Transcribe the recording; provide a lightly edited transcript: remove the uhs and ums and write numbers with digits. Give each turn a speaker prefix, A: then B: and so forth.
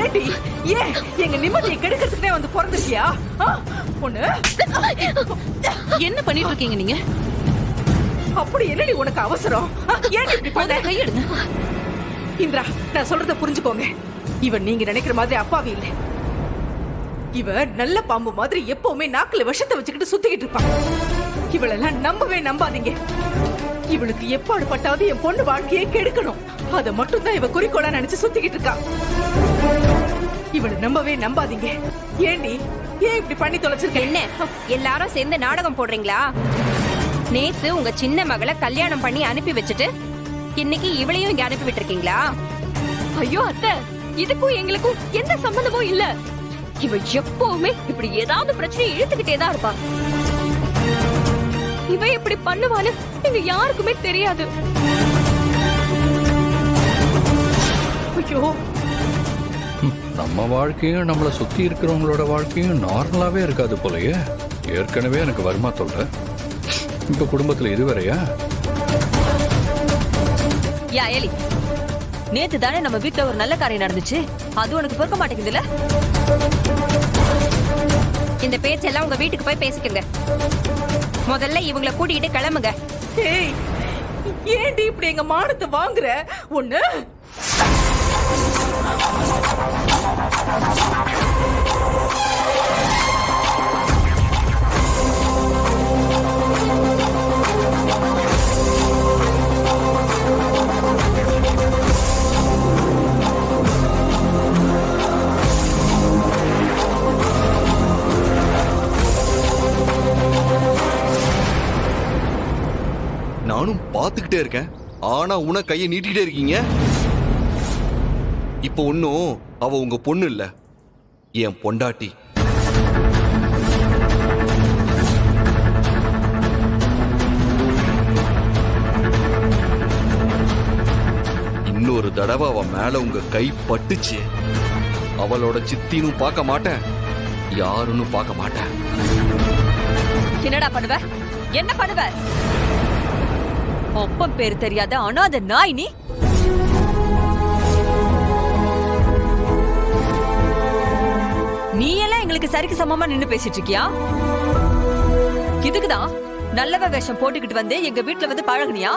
A: ஏடி ஏன் எங்க நிம்மதியை கெடுக்கிறதுக்குனே வந்து பிறந்துட்டியா? பொண்ணு
B: என்ன பண்ணிட்டு இருக்கீங்க நீங்க?
A: அப்படி என்னடி உனக்கு அவசரம்? ஏன் இப்படி பண்ண?
B: கையெடுங்க
A: இந்திரா, நான் சொல்றத புரிஞ்சுக்கோங்க. இவன் நீங்க நினைக்கிற மாதிரி அப்பாவி இல்லை. இவ நல்ல பாம்பு மாதிரி எப்பவுமே நாக்குல விஷத்தை வச்சுக்கிட்டு சுத்திக்கிட்டு இருப்பான். இவளெல்லாம் நம்பவே நம்பாதீங்க. இவளுக்கு எப்பாடு பட்டாவது என் பொண்ணு வாழ்க்கையை கெடுக்கணும். அதை மட்டும் தான் இவ குறிக்கோளா நினைச்சு சுத்திக்கிட்டு இருக்கா. இவளை நம்பவே நம்பாதீங்க. ஏண்டி ஏன் இப்படி பண்ணி தொலைச்சிருக்க?
C: என்ன எல்லாரும் சேர்ந்து நாடகம் போடுறீங்களா? நேத்து உங்க சின்ன மகளை கல்யாணம் பண்ணி அனுப்பி வச்சுட்டு இன்னைக்கு இவளையும் இங்க அனுப்பி விட்டுருக்கீங்களா?
D: ஐயோ அத்தை, இதுக்கும் எங்களுக்கும் எந்த சம்பந்தமும் இல்ல. இவ எப்பவுமே இப்படி ஏதாவது பிரச்சனையை இழுத்துக்கிட்டே தான் இருப்பா. இவ இப்படி பண்ணுவான்னு எங்க யாருக்குமே தெரியாது.
A: ஐயோ,
E: நம்ம வாழ்க்கையும் நம்மளை சுத்தி இருக்கிறவங்களோட வாழ்க்கையும் நார்மலாவே இருக்காது போலயே. ஏற்கனவே எனக்கு வருமா சொல்ற, இப்ப குடும்பத்துல இதுவரையா?
B: யா ஏலி, நேத்து தானே நம்ம வீட்டுல ஒரு நல்ல காரியம் நடந்துச்சு. அது உனக்கு பொறுக்க மாட்டேங்குதுல?
C: இந்த பேச்செல்லாம் உங்க வீட்டுக்கு போய் பேசிக்கங்க. முதல்ல இவங்களை கூட்டிகிட்டு கிளம்புங்க.
A: ஏய், ஏண்டி இப்படி எங்க மானத்தை வாங்குற? ஒண்ணு
F: நானும் பாத்துக்கிட்டே இருக்கேன். ஆனா உன கையை நீட்டிட்டே இருக்கீங்க. இப்ப ஒன்னும் அவ உங்க பொண்ணு இல்ல, என் பொண்டாட்டி. இன்னொரு தடவை அவ மேல உங்க கை பட்டுச்சு, அவளோட சித்தினும் பார்க்க மாட்டேன், யாருன்னு பார்க்க மாட்டேன்.
B: என்னடா பண்ணுவ? என்ன பண்ணுவ? ஒப்பம் பேரு தெரியாத அனாத நாய் நீ. நீ எல்லாம் எங்களுக்கு சரிக்கு சமமா நின்னு பேசிட்டு இருக்கியா? இதுக்குதான் நல்லவ வேஷம் போட்டுக்கிட்டு வந்து எங்க வீட்டுல வந்து பழகுனியா?